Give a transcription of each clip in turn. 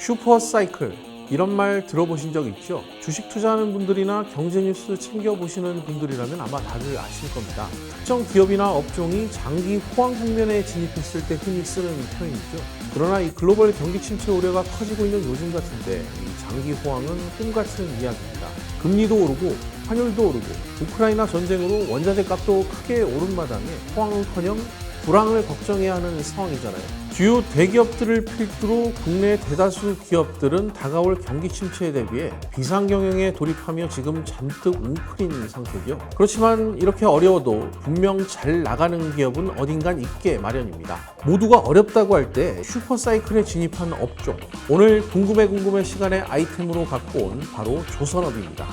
슈퍼사이클, 이런 말 들어보신 적 있죠? 주식 투자하는 분들이나 경제 뉴스 챙겨보시는 분들이라면 아마 다들 아실 겁니다. 특정 기업이나 업종이 장기 호황 국면에 진입했을 때 흔히 쓰는 표현이죠. 그러나 이 글로벌 경기 침체 우려가 커지고 있는 요즘 같은데 이 장기 호황은 꿈 같은 이야기입니다. 금리도 오르고 환율도 오르고 우크라이나 전쟁으로 원자재 값도 크게 오른 마당에 호황은커녕 불황을 걱정해야 하는 상황이잖아요. 주요 대기업들을 필두로 국내 대다수 기업들은 다가올 경기 침체에 대비해 비상경영에 돌입하며 지금 잔뜩 웅크린 상태죠. 그렇지만 이렇게 어려워도 분명 잘 나가는 기업은 어딘간 있게 마련입니다. 모두가 어렵다고 할 때 슈퍼사이클에 진입한 업종, 오늘 궁금해 시간의 아이템으로 갖고 온 바로 조선업입니다.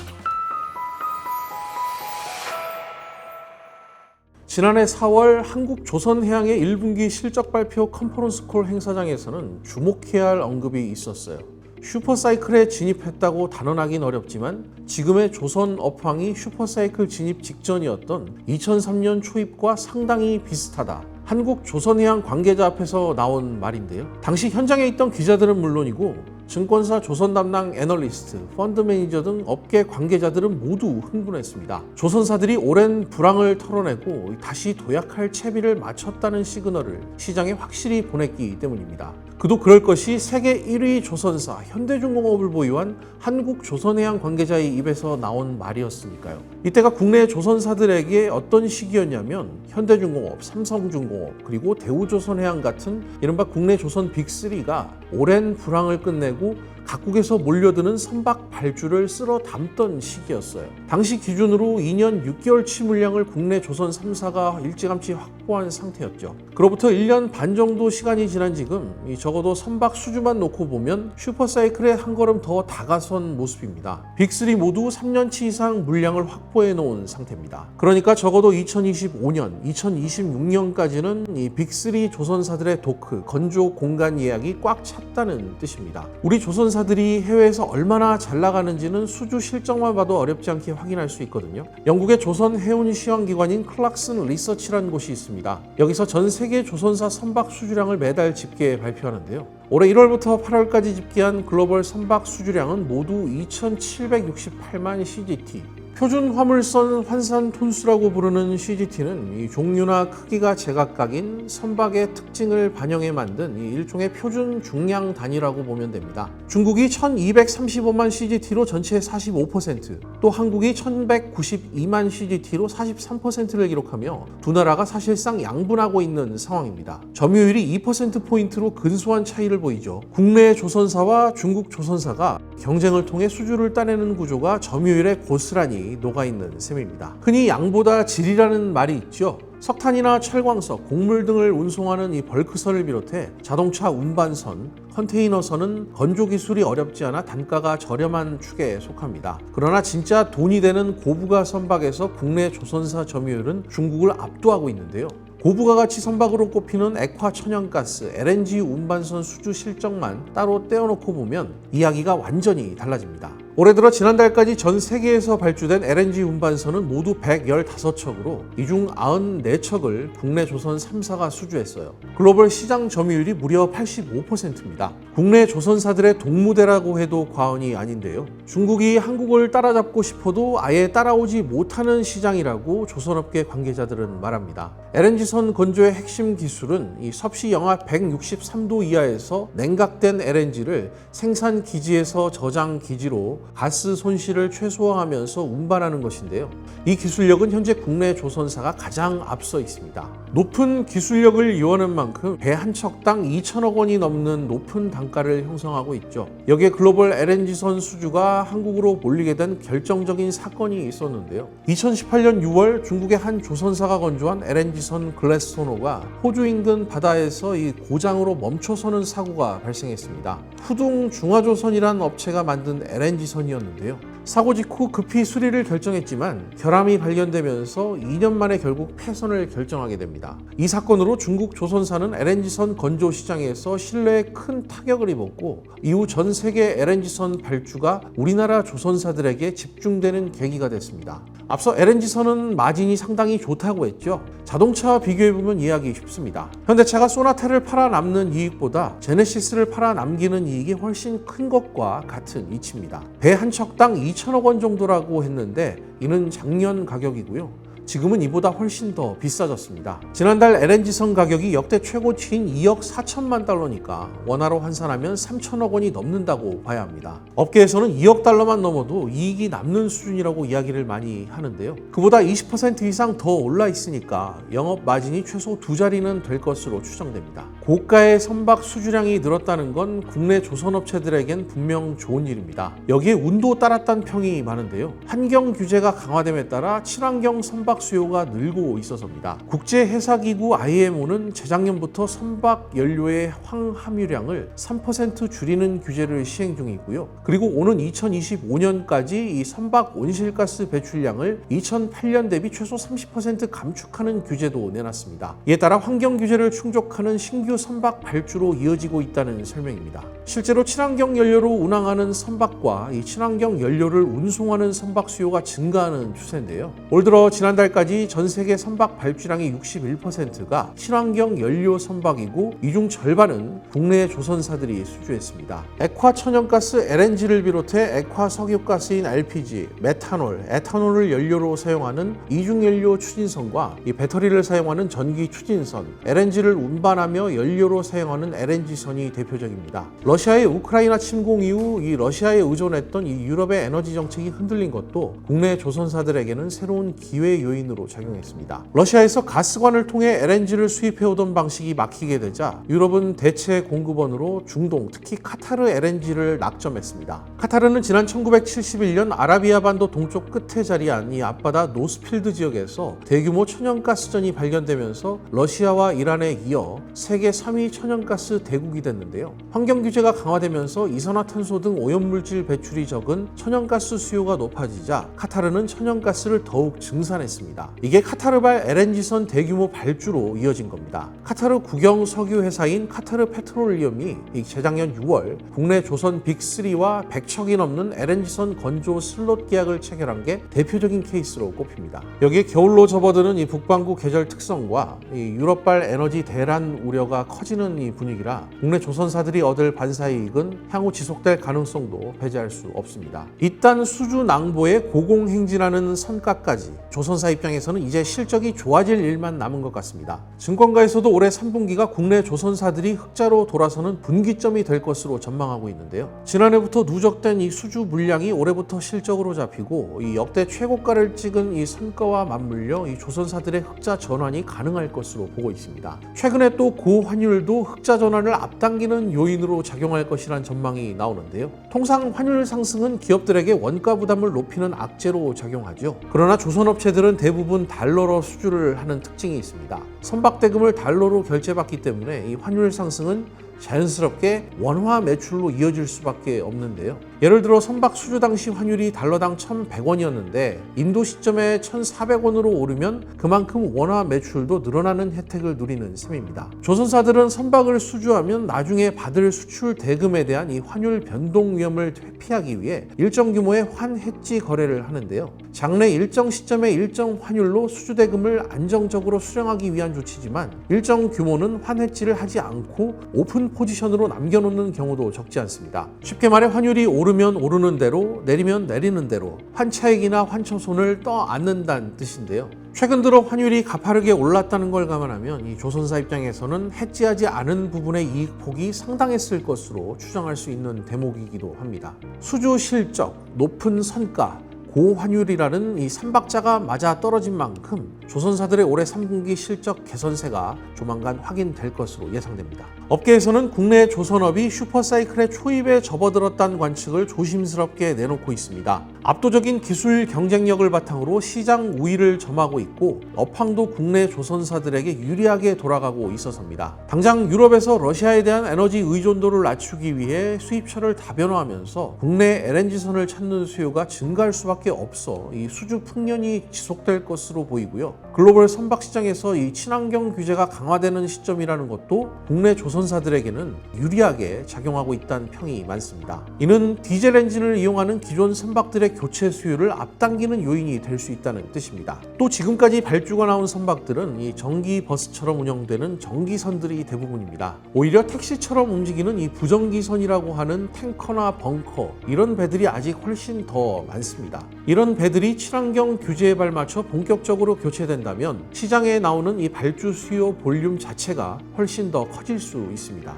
지난해 4월 한국조선해양의 1분기 실적 발표 컨퍼런스콜 행사장에서는 주목해야 할 언급이 있었어요. 슈퍼사이클에 진입했다고 단언하긴 어렵지만 지금의 조선 업황이 슈퍼사이클 진입 직전이었던 2003년 초입과 상당히 비슷하다. 한국조선해양 관계자 앞에서 나온 말인데요. 당시 현장에 있던 기자들은 물론이고 증권사 조선 담당 애널리스트, 펀드 매니저 등 업계 관계자들은 모두 흥분했습니다. 조선사들이 오랜 불황을 털어내고 다시 도약할 채비를 마쳤다는 시그널을 시장에 확실히 보냈기 때문입니다. 그도 그럴 것이 세계 1위 조선사 현대중공업을 보유한 한국조선해양 관계자의 입에서 나온 말이었으니까요. 이때가 국내 조선사들에게 어떤 시기였냐면 현대중공업, 삼성중공업, 그리고 대우조선해양 같은 이른바 국내 조선 빅3가 오랜 불황을 끝내고 각국에서 몰려드는 선박 발주를 쓸어 담던 시기였어요. 당시 기준으로 2년 6개월치 물량을 국내 조선 3사가 일찌감치 확보한 상태였죠. 그로부터 1년 반 정도 시간이 지난 지금 적어도 선박 수주만 놓고 보면 슈퍼사이클에 한 걸음 더 다가선 모습입니다. 빅3 모두 3년치 이상 물량을 확보해 놓은 상태입니다. 그러니까 적어도 2025년, 2026년까지는 이 빅3 조선사들의 도크, 건조 공간 예약이 꽉 찼다는 뜻입니다. 우리 조선사들이 해외에서 얼마나 잘 나가는지는 수주 실적만 봐도 어렵지 않게 확인할 수 있거든요. 영국의 조선 해운 시황기관인 클락슨 리서치라는 곳이 있습니다. 여기서 전 세계 조선사 선박 수주량을 매달 집계 발표하는데요. 올해 1월부터 8월까지 집계한 글로벌 선박 수주량은 모두 2,768만 CGT. 표준 화물선 환산 톤수라고 부르는 CGT는 이 종류나 크기가 제각각인 선박의 특징을 반영해 만든 이 일종의 표준 중량 단위라고 보면 됩니다. 중국이 1,235만 CGT로 전체의 45%, 또 한국이 1,192만 CGT로 43%를 기록하며 두 나라가 사실상 양분하고 있는 상황입니다. 점유율이 2%포인트로 근소한 차이를 보이죠. 국내 조선사와 중국 조선사가 경쟁을 통해 수주를 따내는 구조가 점유율에 고스란히 녹아있는 셈입니다. 흔히 양보다 질이라는 말이 있죠. 석탄이나 철광석, 곡물 등을 운송하는 이 벌크선을 비롯해 자동차 운반선, 컨테이너선은 건조 기술이 어렵지 않아 단가가 저렴한 축에 속합니다. 그러나 진짜 돈이 되는 고부가 선박에서 국내 조선사 점유율은 중국을 압도하고 있는데요. 고부가 가치 선박으로 꼽히는 액화 천연가스, LNG 운반선 수주 실적만 따로 떼어놓고 보면 이야기가 완전히 달라집니다. 올해 들어 지난달까지 전 세계에서 발주된 LNG 운반선은 모두 115척으로 이 중 94척을 국내 조선 3사가 수주했어요. 글로벌 시장 점유율이 무려 85%입니다. 국내 조선사들의 동무대라고 해도 과언이 아닌데요. 중국이 한국을 따라잡고 싶어도 아예 따라오지 못하는 시장이라고 조선업계 관계자들은 말합니다. LNG선 건조의 핵심 기술은 이 섭씨 영하 163도 이하에서 냉각된 LNG를 생산 기지에서 저장 기지로 가스 손실을 최소화하면서 운반하는 것인데요. 이 기술력은 현재 국내 조선사가 가장 앞서 있습니다. 높은 기술력을 이용하는 만큼 배 한 척당 2천억 원이 넘는 높은 단가를 형성하고 있죠. 여기에 글로벌 LNG선 수주가 한국으로 몰리게 된 결정적인 사건이 있었는데요. 2018년 6월 중국의 한 조선사가 건조한 LNG선 글래스토노가 호주 인근 바다에서 이 고장으로 멈춰서는 사고가 발생했습니다. 후둥 중화조선이라는 업체가 만든 LNG선이었는데요. 사고 직후 급히 수리를 결정했지만 결함이 발견되면서 2년 만에 결국 폐선을 결정하게 됩니다. 이 사건으로 중국 조선사는 LNG선 건조 시장에서 신뢰에 큰 타격을 입었고 이후 전 세계 LNG선 발주가 우리나라 조선사들에게 집중되는 계기가 됐습니다. 앞서 LNG선은 마진이 상당히 좋다고 했죠. 자동차와 비교해보면 이해하기 쉽습니다. 현대차가 소나타를 팔아 남는 이익보다 제네시스를 팔아 남기는 이익이 훨씬 큰 것과 같은 이치입니다. 배 한 척당 2천억 원 정도라고 했는데 이는 작년 가격이고요. 지금은 이보다 훨씬 더 비싸졌습니다. 지난달 LNG선 가격이 역대 최고치인 2억 4천만 달러니까 원화로 환산하면 3천억 원이 넘는다고 봐야 합니다. 업계에서는 2억 달러만 넘어도 이익이 남는 수준이라고 이야기를 많이 하는데요. 그보다 20% 이상 더 올라 있으니까 영업 마진이 최소 두 자리는 될 것으로 추정됩니다. 고가의 선박 수주량이 늘었다는 건 국내 조선업체들에겐 분명 좋은 일입니다. 여기에 운도 따랐다는 평이 많은데요. 환경 규제가 강화됨에 따라 친환경 선박 수요가 늘고 있어서입니다. 국제해사기구 IMO는 재작년부터 선박 연료의 황함유량을 3% 줄이는 규제를 시행 중이고요. 그리고 오는 2025년까지 이 선박 온실가스 배출량을 2008년 대비 최소 30% 감축하는 규제도 내놨습니다. 이에 따라 환경 규제를 충족하는 신규 선박 발주로 이어지고 있다는 설명입니다. 실제로 친환경 연료로 운항하는 선박과 이 친환경 연료를 운송하는 선박 수요가 증가하는 추세인데요. 올 들어 지난달까지 전 세계 선박 발주량의 61%가 친환경 연료 선박이고 이 중 절반은 국내 조선사들이 수주했습니다. 액화 천연가스 LNG를 비롯해 액화 석유가스인 LPG, 메탄올, 에탄올을 연료로 사용하는 이중연료 추진선과 이 배터리를 사용하는 전기 추진선, LNG를 운반하며 연료로 사용하는 LNG선이 대표적입니다. 러시아의 우크라이나 침공 이후 이 러시아에 의존했던 이 유럽의 에너지 정책이 흔들린 것도 국내 조선사들에게는 새로운 기회 요인으로 작용했습니다. 러시아에서 가스관을 통해 LNG를 수입해오던 방식이 막히게 되자 유럽은 대체 공급원으로 중동, 특히 카타르 LNG를 낙점했습니다. 카타르는 지난 1971년 아라비아 반도 동쪽 끝에 자리한 이 앞바다 노스필드 지역에서 대규모 천연가스전이 발견되면서 러시아와 이란에 이어 세계 3위 천연가스 대국이 됐는데요. 환경 규제가 강화되면서 이산화탄소 등 오염물질 배출이 적은 천연가스 수요가 높아지자 카타르는 천연가스를 더욱 증산했습니다. 이게 카타르발 LNG선 대규모 발주로 이어진 겁니다. 카타르 국영 석유 회사인 카타르 페트롤리엄이 재작년 6월 국내 조선 빅3와 100척이 넘는 LNG선 건조 슬롯 계약을 체결한 게 대표적인 케이스로 꼽힙니다. 여기에 겨울로 접어드는 이 북반구 계절 특성과 이 유럽발 에너지 대란 우려가 커지는 이 분위기라 국내 조선사들이 얻을 반사이익은 향후 지속될 가능성도 배제할 수 없습니다. 이딴 수주 낭보에 고공행진하는 선가까지 조선사 입장에서는 이제 실적이 좋아질 일만 남은 것 같습니다. 증권가에서도 올해 3분기가 국내 조선사들이 흑자로 돌아서는 분기점이 될 것으로 전망하고 있는데요. 지난해부터 누적된 이 수주 물량이 올해부터 실적으로 잡히고 이 역대 최고가를 찍은 이 성과와 맞물려 이 조선사들의 흑자 전환이 가능할 것으로 보고 있습니다. 최근에 또 고환율도 흑자 전환을 앞당기는 요인으로 작용할 것이란 전망이 나오는데요. 통상 환율 상승은 기업들에게 원가 부담을 높이는 악재로 작용하죠. 그러나 조선업체들은 대부분 달러로 수주를 하는 특징이 있습니다. 선박 대금을 달러로 결제받기 때문에 이 환율 상승은 자연스럽게 원화 매출로 이어질 수밖에 없는데요. 예를 들어 선박 수주 당시 환율이 달러당 1,100원이었는데 인도 시점에 1,400원으로 오르면 그만큼 원화 매출도 늘어나는 혜택을 누리는 셈입니다. 조선사들은 선박을 수주하면 나중에 받을 수출 대금에 대한 이 환율 변동 위험을 회피하기 위해 일정 규모의 환해지 거래를 하는데요. 장래 일정 시점에 일정 환율로 수주 대금을 안정적으로 수령하기 위한 조치지만 일정 규모는 환해지를 하지 않고 오픈 포지션으로 남겨놓는 경우도 적지 않습니다. 쉽게 말해 환율이 오르면 오르는 대로 내리면 내리는 대로 환차익이나 환처손을 떠안는다는 뜻인데요. 최근 들어 환율이 가파르게 올랐다는 걸 감안하면 이 조선사 입장에서는 해지하지 않은 부분의 이익폭이 상당했을 것으로 추정할 수 있는 대목이기도 합니다. 수주 실적, 높은 선가, 고환율이라는 이 삼박자가 맞아 떨어진 만큼 조선사들의 올해 3분기 실적 개선세가 조만간 확인될 것으로 예상됩니다. 업계에서는 국내 조선업이 슈퍼사이클의 초입에 접어들었다는 관측을 조심스럽게 내놓고 있습니다. 압도적인 기술 경쟁력을 바탕으로 시장 우위를 점하고 있고 업황도 국내 조선사들에게 유리하게 돌아가고 있어서입니다. 당장 유럽에서 러시아에 대한 에너지 의존도를 낮추기 위해 수입처를 다변화하면서 국내 LNG선을 찾는 수요가 증가할 수밖에 없어 이 수주 풍년이 지속될 것으로 보이고요. 글로벌 선박 시장에서 이 친환경 규제가 강화되는 시점이라는 것도 국내 조선사들에게는 유리하게 작용하고 있다는 평이 많습니다. 이는 디젤 엔진을 이용하는 기존 선박들의 교체 수요를 앞당기는 요인이 될 수 있다는 뜻입니다. 또 지금까지 발주가 나온 선박들은 이 전기 버스처럼 운영되는 전기선들이 대부분입니다. 오히려 택시처럼 움직이는 이 부전기선이라고 하는 탱커나 벙커 이런 배들이 아직 훨씬 더 많습니다. 이런 배들이 친환경 규제에 발맞춰 본격적으로 교체된다면 시장에 나오는 이 발주 수요 볼륨 자체가 훨씬 더 커질 수 있습니다.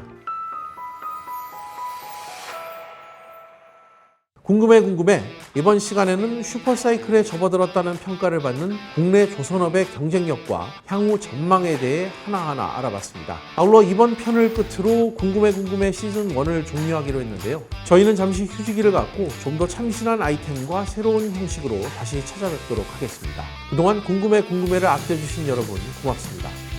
궁금해. 이번 시간에는 슈퍼사이클에 접어들었다는 평가를 받는 국내 조선업의 경쟁력과 향후 전망에 대해 하나하나 알아봤습니다. 아울러 이번 편을 끝으로 궁금해 시즌 1을 종료하기로 했는데요. 저희는 잠시 휴지기를 갖고 좀 더 참신한 아이템과 새로운 형식으로 다시 찾아뵙도록 하겠습니다. 그동안 궁금해를 아껴주신 여러분 고맙습니다.